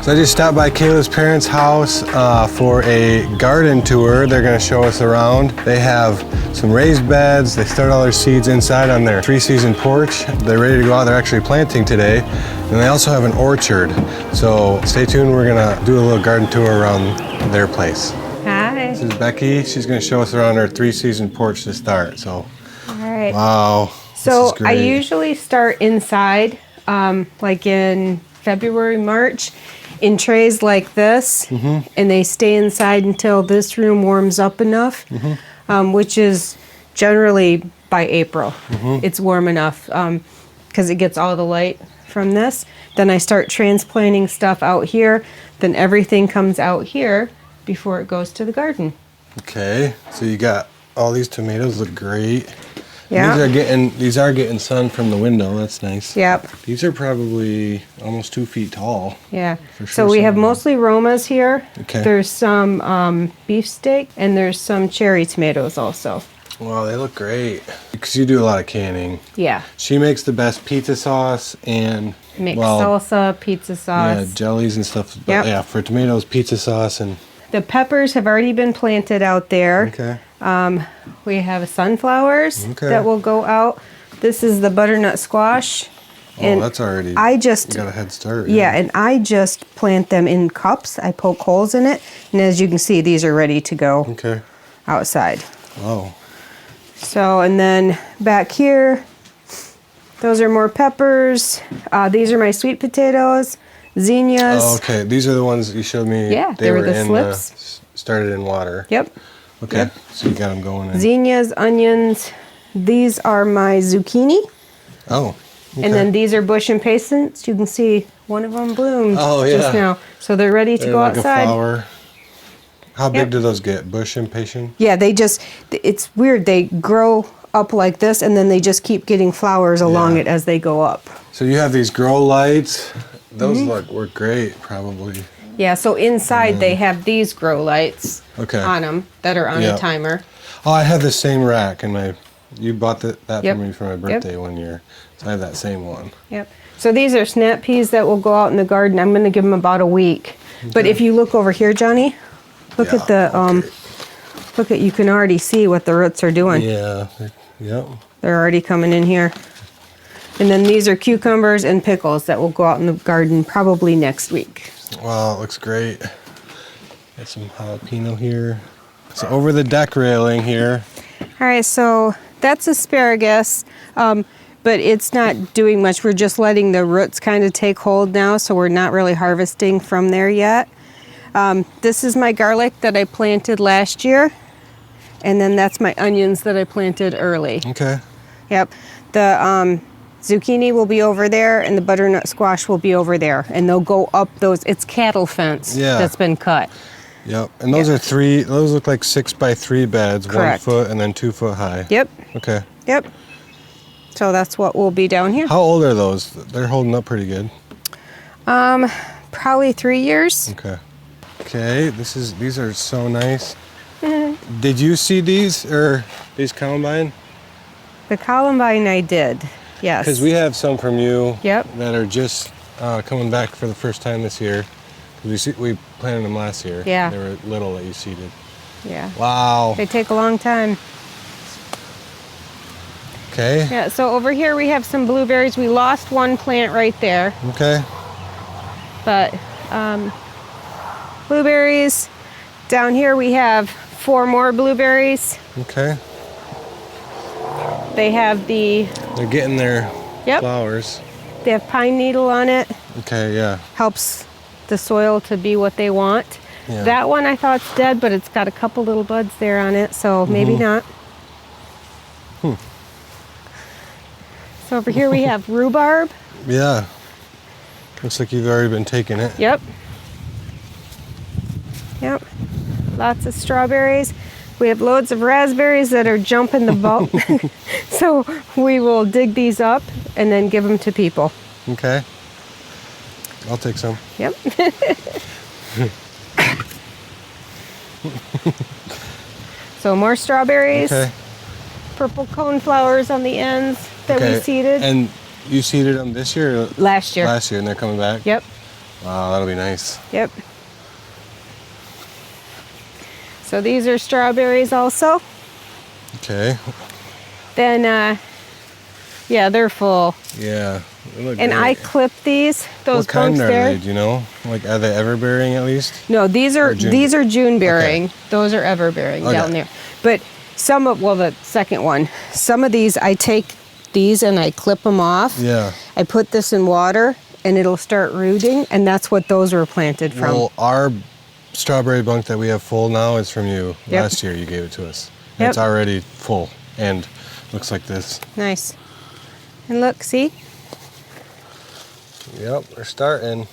So I just stopped by Kayla's parents' house for a garden tour. They're gonna show us around. They have some raised beds. They stored all their seeds inside on their 3-season porch. They're ready to go out. They're actually planting today. And they also have an orchard. So stay tuned. We're gonna do a little garden tour around their place. Hi. This is Becky. She's gonna show us around her 3-season porch to start. So, all right. Wow. So I usually start inside, like in February, March, in trays like this, and they stay inside until this room warms up enough, which is generally by April. It's warm enough because it gets all the light from this. Then I start transplanting stuff out here. Then everything comes out here before it goes to the garden. Okay, so you got all these tomatoes, look great. Yeah. These are getting sun from the window. That's nice. Yep. These are probably almost 2 feet tall. Yeah. For sure. So we have mostly Romas here. Okay. There's some beefsteak and there's some cherry tomatoes also. Wow, they look great. Because you do a lot of canning. Yeah. She makes the best pizza sauce and salsa, pizza sauce. Yeah, jellies and stuff. Yep. But yeah, for tomatoes, pizza sauce and. The peppers have already been planted out there. Okay. We have sunflowers that will go out. This is the butternut squash. Oh, that's already. You got a head start. Yeah, and I just plant them in cups. I poke holes in it, and as you can see, these are ready to go outside. Oh. So, and then back here, those are more peppers. These are my sweet potatoes, zinnias. Oh, okay. These are the ones you showed me. Yeah, they were the slips. Started in water. Yep. Okay, yep. So you got them going in. Zinnias, onions. These are my zucchini. Oh. Okay. And then these are bush impatiens. You can see one of them bloomed just now. So they're ready to go like outside. A flower. How big do those get? Bush impatient? Yeah, it's weird. They grow up like this and then they just keep getting flowers along it as they go up. So you have these grow lights. Those work great, probably. Yeah, so inside they have these grow lights on them that are on a timer. Oh, I have the same rack and you bought that for me for my birthday one year. So I have that same one. Yep. So these are snap peas that will go out in the garden. I'm going to give them about a week. Okay. But if you look over here, Johnny, look at the you can already see what the roots are doing. Yeah. Yep. They're already coming in here. And then these are cucumbers and pickles that will go out in the garden probably next week. Wow, it looks great. Got some jalapeno here. So over the deck railing here. All right, so that's asparagus, but it's not doing much. We're just letting the roots kind of take hold now, so we're not really harvesting from there yet. This is my garlic that I planted last year, and then that's my onions that I planted early. Okay. Yep. The zucchini will be over there, and the butternut squash will be over there, and they'll go up those. It's cattle fence that's been cut. Yep, and those are those look like 6x3 beds, Correct. 1 foot and then 2 foot high. Yep. Okay. Yep. So that's what will be down here. How old are those? They're holding up pretty good. Probably 3 years. Okay. Okay, these are so nice. Did you see these columbine? The columbine I did. Yes. Because we have some from you that are just coming back for the first time this year. We planted them last year. Yeah. They were little that you seeded. Yeah. Wow. They take a long time. Okay. Yeah, so over here we have some blueberries. We lost one plant right there. Okay. But blueberries. Down here we have 4 more blueberries. Okay. They have they're getting their flowers. They have pine needle on it. Okay, yeah. Helps the soil to be what they want. Yeah. That one I thought's dead, but it's got a couple little buds there on it, so maybe not. So over here we have rhubarb. Yeah. Looks like you've already been taking it. Yep. Yep. Lots of strawberries. We have loads of raspberries that are jumping the boat. So we will dig these up and then give them to people. Okay. I'll take some. Yep. So more strawberries. Okay. Purple cone flowers on the ends that we seeded. And you seeded them this year? Last year. Last year, and they're coming back? Yep. Wow, that'll be nice. Yep. So these are strawberries also. Okay. Then, yeah, they're full. Yeah. They look And great. I clip these, those What kind bunks are there. they, do you know? Like, are they ever bearing at least? No, these are June bearing. Okay. Those are ever bearing Okay. down there. But some of, well, the second one, some of these I take these and I clip them off. Yeah. I put this in water and it'll start rooting, and that's what those were planted from. Well, our strawberry bunk that we have full now is from you. Yep. Last year you gave it to us. Yep. It's already full and looks like this. Nice. And look, see? Yep, we're starting.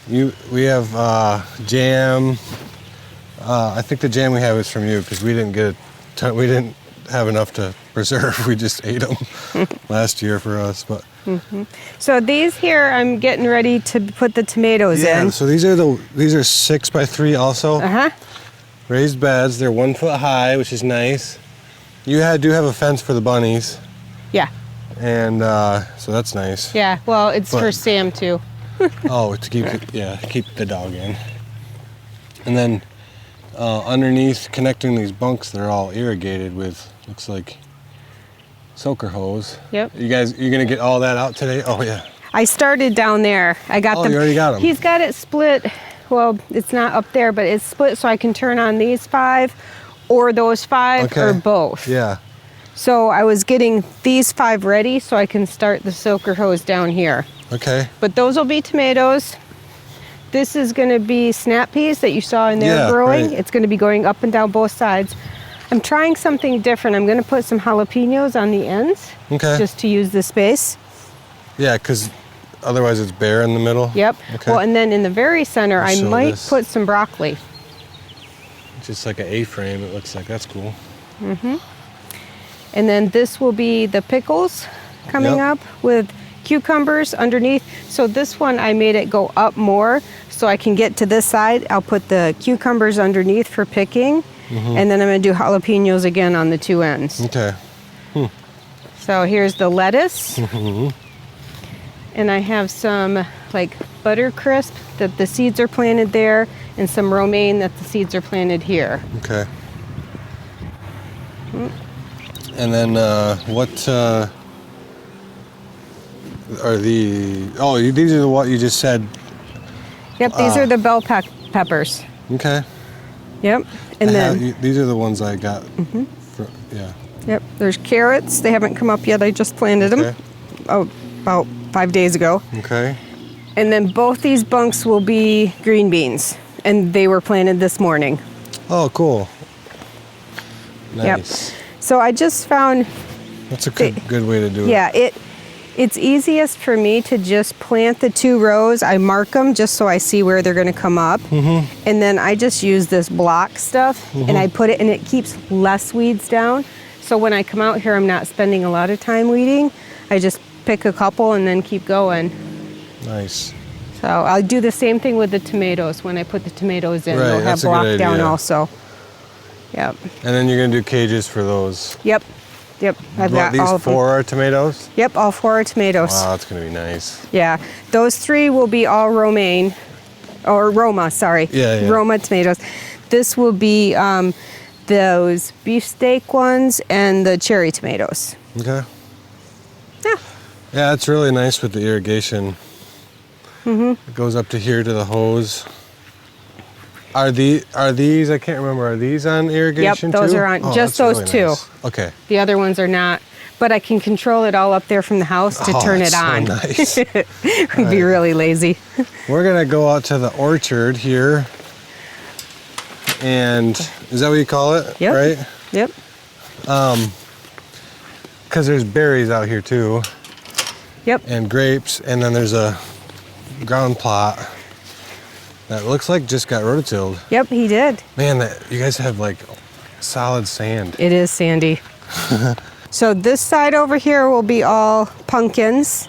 We have jam. I think the jam we have is from you because we didn't get we didn't have enough to preserve. We just ate them last year for us. But So these here, I'm getting ready to put the tomatoes yeah, in. so these are 6x3 also. Uh-huh. Raised beds. They're 1 foot high, which is nice. You do have a fence for the bunnies, Yeah. and so that's nice. Yeah. Well, it's But- for Sam too. Oh, to keep the dog in. And then underneath, connecting these bunks, they're all irrigated with, looks like, soaker hose. Yep. You're gonna get all that out today? Oh yeah. I started down there. I got Oh, them. you already got 'em. He's got it split. Well, it's not up there, but it's split so I can turn on these 5 or those 5 Okay. or both. Yeah. So I was getting these 5 ready so I can start the soaker hose down here. Okay. But those will be tomatoes. This is going to be snap peas that you saw in there Yeah, growing. right. It's going to be going up and down both sides. I'm trying something different. I'm going to put some jalapenos on the ends Okay. just to use the space. Yeah, because otherwise it's bare in the middle. Yep. Okay. Well, and then in the very center, I Show might this. put some broccoli. Just like an A-frame, it looks like. That's cool. And then this will be the pickles coming Yep. up with cucumbers underneath. So this one, I made it go up more so I can get to this side. I'll put the cucumbers underneath for picking. And then I'm going to do jalapenos again on the 2 ends. Okay. So here's the lettuce. And I have some like butter crisp that the seeds are planted there, and some romaine that the seeds are planted here. Okay. And then what are the? Oh, these are what you just said. Yep, these are the bell peppers. Okay. Yep. And then these are the ones I got. Yeah. yep, there's carrots. They haven't come up yet. I just planted them Okay. about 5 days ago. Okay. And then both these bunks will be green beans, and they were planted this morning. Oh, cool. Yep. Nice. So I just found, That's a good way to do it. yeah, it's easiest for me to just plant the 2 rows. I mark them just so I see where they're going to come up. And then I just use this block stuff and I put it, and it keeps less weeds down. So when I come out here, I'm not spending a lot of time weeding. I just pick a couple and then keep going. Nice. So I'll do the same thing with the tomatoes. When I put the tomatoes in, Right, they'll have that's a good block down idea. also. Yep. And then you're gonna do cages for those. Yep. Yep. I've got These all of them. 4 are tomatoes. Yep, all 4 are tomatoes. Wow, that's gonna be nice. Yeah, those 3 will be all romaine, or Roma, sorry. Yeah. Roma tomatoes. This will be those beefsteak ones and the cherry tomatoes. Okay. Yeah. Yeah, it's really nice with the irrigation. It goes up to here to the hose. Are these? I can't remember. Are these on irrigation Yep, those too? are on. Oh, Just that's those really 2. nice. Okay. The other ones are not. But I can control it all up there from the house to Oh, turn it that's so on. nice. We'd be really lazy. We're gonna go out to the orchard here, and is that what you call it? Yep. Right? Yep. Because there's berries out here too, Yep. and grapes, and then there's a ground plot that looks like just got rototilled. Yep, he did. Man, you guys have like solid sand. It is sandy. So this side over here will be all pumpkins.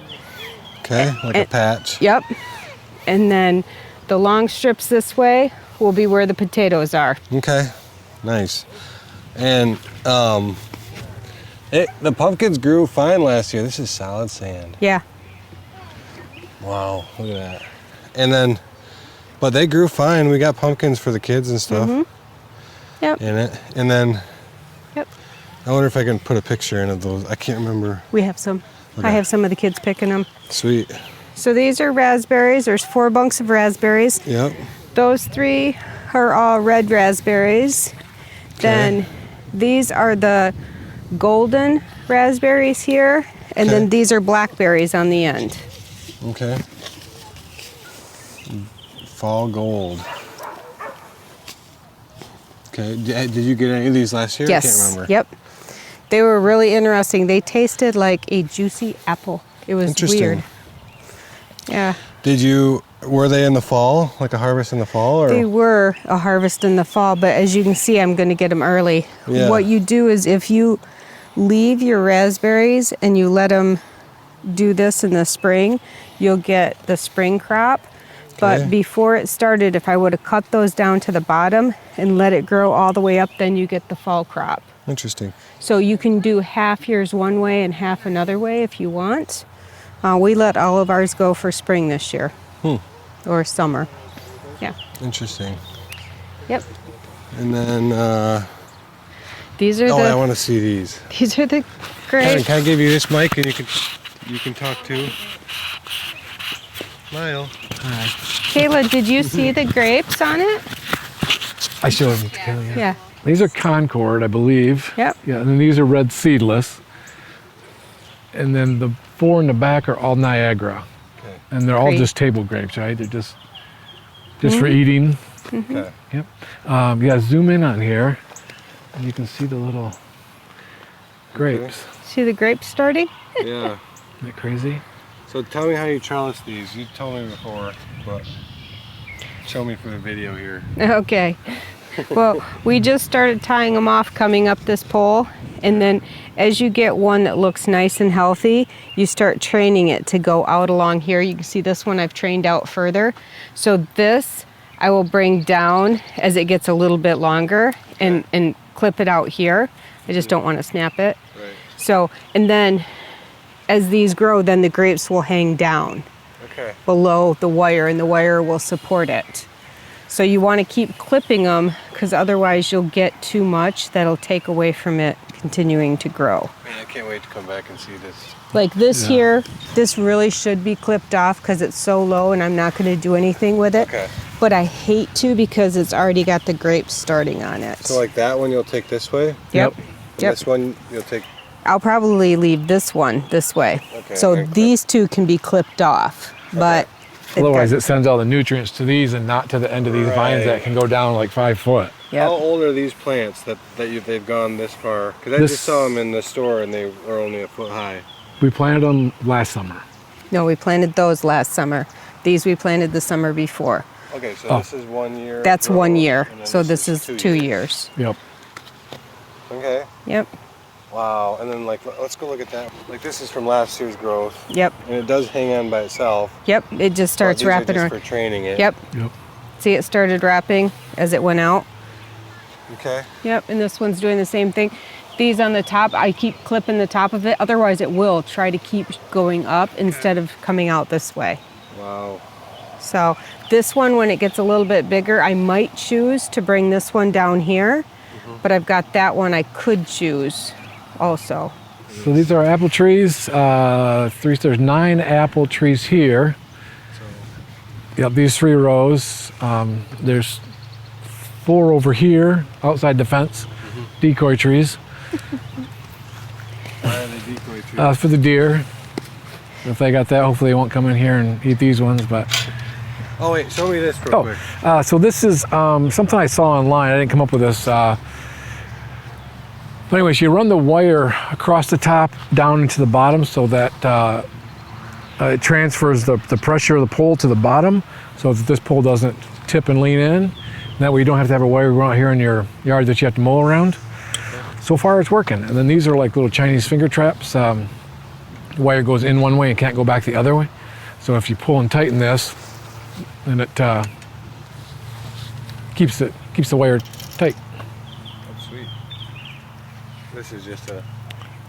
Okay, like a patch. Yep. And then the long strips this way will be where the potatoes are. Okay, nice. And the pumpkins grew fine last year. This is solid sand. Yeah. Wow, look at that. And then, but they grew fine. We got pumpkins for the kids and stuff Yep. in it. And then, Yep. I wonder if I can put a picture in of those. I can't remember. We have some. Okay. I have some of the kids picking them. Sweet. So these are raspberries. There's 4 bunks of raspberries. Yep. Those 3 are all red raspberries. Then these are the golden raspberries here. And then these are blackberries on the end. Okay. Fall gold. Okay. Did you get any of these last year? Yes. I can't remember. Yep. They were really interesting. They tasted like a juicy apple. It was Interesting. weird. Yeah. Were they in the fall, like a harvest in the fall? Or? They were a harvest in the fall, but as you can see, I'm going to get them early. Yeah. What you do is if you leave your raspberries and you let them do this in the spring, you'll get the spring crop. But Okay. before it started, if I would have cut those down to the bottom and let it grow all the way up, then you get the fall crop. Interesting. So you can do half yours one way and half another way if you want. We let all of ours go for spring this year. Or summer. Yeah. Interesting. Yep. And then, These are I want to see these. these are the Karen, grapes. can I give you this mic and you can talk too? Smile. Kayla, did you see the grapes on it? I showed them to Kayla. Yeah. These are Concord, I believe. Yep. Yeah, and then these are red seedless. And then the 4 in the back are all Niagara. Okay. And they're all Great. just table grapes, right? They're just for eating. Okay. Yep. Yeah, zoom in on here, and you can see the little grapes. See the grapes starting? Yeah. Isn't that crazy? So tell me how you trellis these. You told me before, but show me for the video here. Okay. Well, we just started tying them off coming up this pole. And then as you get one that looks nice and healthy, you start training it to go out along here. You can see this one I've trained out further. So this I will bring down as it gets a little bit longer and clip it out here. I just don't want to snap it. Right. So, and then as these grow, then the grapes will hang down Okay. below the wire and the wire will support it. So you want to keep clipping them because otherwise you'll get too much that'll take away from it continuing to grow. Man, I can't wait to come back and see this. Like this Yeah. here, this really should be clipped off because it's so low and I'm not going to do anything with it. Okay. But I hate to because it's already got the grapes starting on it. So like that one you'll take this way? Yep. And Yep. this one you'll take... I'll probably leave this one this way. Okay, So and clip. these two can be clipped off, but they've Otherwise, got- it sends all the nutrients to these and not to the end of these vines Right. that can go down like 5 foot. Yep. How old are these plants they've gone this far? Because I This- just saw them in the store and they were only a foot high. We planted them last summer. No, we planted those last summer. These we planted the summer before. Okay, so Oh. this is 1 year. That's 1 year. and then So this is 2 years. Yep. Okay. Yep. Wow. And then like let's go look at that. Like this is from last year's growth, Yep. and it does hang on by itself. Yep. It just but starts these are wrapping just around. for training it. Yep. Yep. See, it started wrapping as it went out. Okay. Yep. And this one's doing the same thing. These on the top, I keep clipping the top of it. Otherwise, it will try to keep going up instead of coming out this way. Wow. So this one, when it gets a little bit bigger, I might choose to bring this one down here. But I've got that one I could choose also. So these are apple trees. There's 9 apple trees here. Yep, these 3 rows. There's 4 over here outside the fence, decoy trees. Why are they decoy trees? For the deer. If they got that, hopefully they won't come in here and eat these ones. But Oh wait, show me this real quick. so this is something I saw online. I didn't come up with this. But anyways, you run the wire across the top down into the bottom so that it transfers the pressure of the pole to the bottom so that this pole doesn't tip and lean in. That way you don't have to have a wire go out here in your yard that you have to mow around. So far it's working. And then these are like little Chinese finger traps. The wire goes in one way and can't go back the other way. So if you pull and tighten this, then it keeps the wire tight. That's sweet. This is just a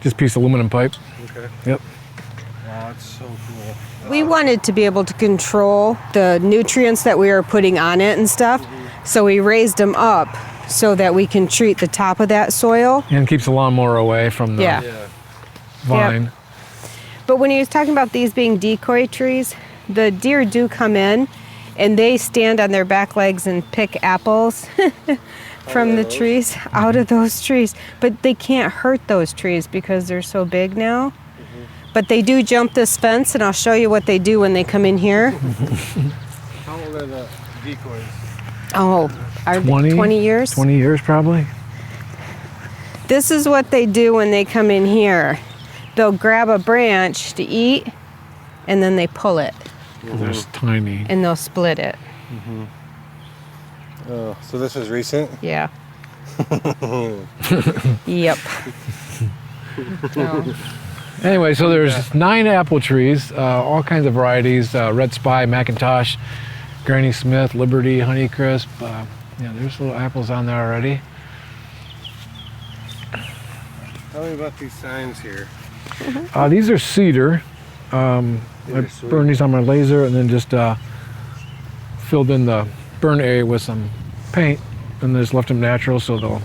Just a piece of aluminum pipe. okay. Yep. Wow, it's so cool. We wanted to be able to control the nutrients that we were putting on it and stuff. So we raised them up so that we can treat the top of that soil. And keeps the lawnmower away from the Yeah. vine. Yep. But when he was talking about these being decoy trees, the deer do come in and they stand on their back legs and pick apples from the trees, out of those trees. But they can't hurt those trees because they're so big now. But they do jump this fence, and I'll show you what they do when they come in here. How old are the decoys? Oh, 20 years? 20 years probably. This is what they do when they come in here. They'll grab a branch to eat, and then they pull it, They're tiny. and they'll split it. Oh, so this is recent? Yeah. Yep. So, Anyway, so there's 9 apple trees, all kinds of varieties, Red Spy, Macintosh, Granny Smith, Liberty, Honeycrisp. Yeah, there's little apples on there already. Tell me about these signs here. These are cedar. I are sweet. burned these on my laser and then just filled in the burn area with some paint and then just left them natural so they'll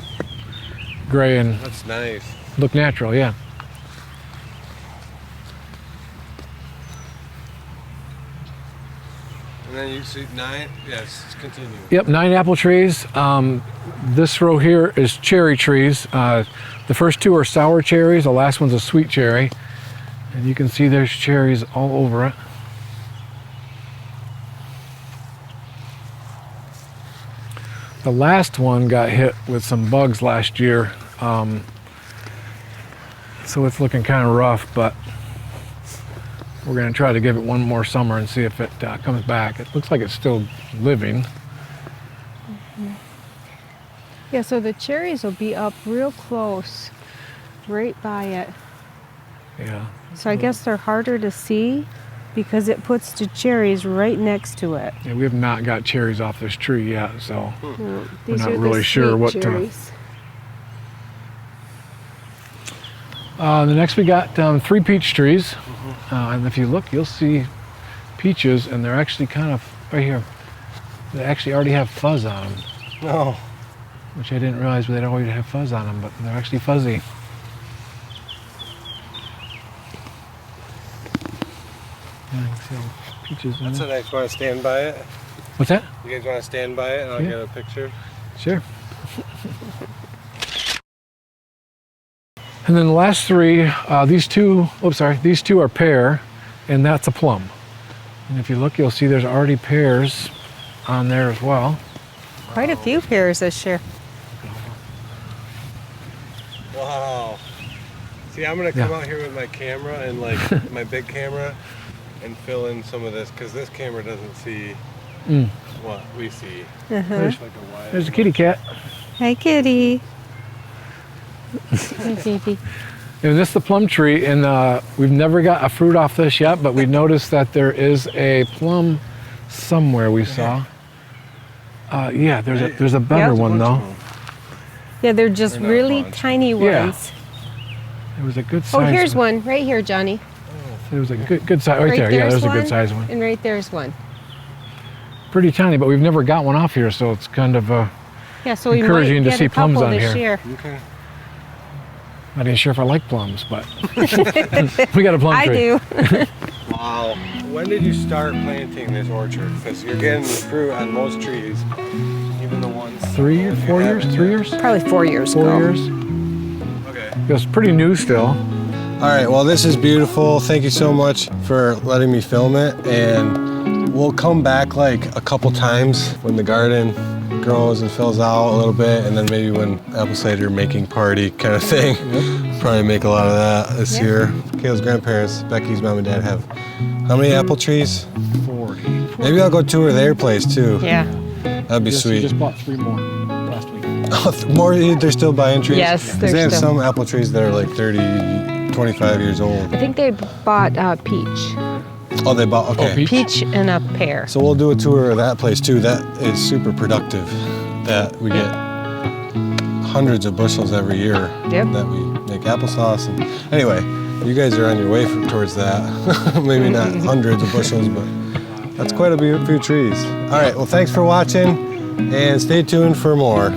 gray and That's nice. look natural, yeah. And then you see 9? Yes, continue. Yep, 9 apple trees. This row here is cherry trees. The first 2 are sour cherries. The last one's a sweet cherry. And you can see there's cherries all over it. The last one got hit with some bugs last year. So it's looking kind of rough, but we're going to try to give it one more summer and see if it comes back. It looks like it's still living. yeah, so the cherries will be up real close, right by it. Yeah. So I guess they're harder to see because it puts the cherries right next to it. Yeah, we have not got cherries off this tree yet, so These not are the really sure sweet what to- cherries. the next we got 3 peach trees, and if you look, you'll see peaches, and they're actually kind of right here. They actually already have fuzz on them, No. which I didn't realize they'd always have fuzz on them, but they're actually fuzzy. Yeah, you can see all the peaches in That's there. a nice one. Stand by it. What's that? You guys want to stand by it and I'll Yeah. get a picture? Sure. And then the last 3, these two are pear, and that's a plum. And if you look, you'll see there's already pears on there as well. Quite a few pears this year. Wow. See, I'm going to come Yeah. out here with my camera and like my big camera and fill in some of this because this camera doesn't see what we see. There's, Like a wide there's a kitty cat. Hi, kitty. Hi, baby. And this is the plum tree, and we've never got a fruit off this yet, but we noticed that there is a plum somewhere we saw. Yeah, there's a better Yep. one though. Yeah, they're just They're not really bunch. tiny Yeah. ones. It was a good Oh, size. here's one right here, Johnny. It was a good size right there. Yeah, there's a good size one. And right there's one. Pretty tiny, but we've never got one off here, so it's kind of Yeah, so we might Encouraging to get see a couple plums on this here. year. Okay. not even sure if I like plums, but we got a plum I tree. do. Wow. When did you start planting this orchard? Because you're getting the fruit on most trees, even the ones. 3 or 4 years? 3 years? Probably 4 years 4 ago. years? Okay. It was pretty new still. All right, well, this is beautiful. Thank you so much for letting me film it. And we'll come back like a couple times when the garden grows and fills out a little bit. And then maybe when apple cider making party kind of thing. Probably make a lot of that this year. Kayla's grandparents, Becky's mom and dad have how many apple trees? 40. Maybe I'll go tour their place too. Yeah. That'd be sweet. Just bought 3 more last week. More, they're still buying trees? Yes, 'Cause they're they have still- some apple trees that are like 30, 25 years old. I think they bought peach. Oh, they bought, okay. peach? Peach and a pear. So we'll do a tour of that place too. That is super productive. That we get hundreds of bushels every year that we make applesauce. And anyway, you guys are on your way towards that. Maybe not hundreds of bushels, but that's quite a few trees. All right, well, thanks for watching, and stay tuned for more.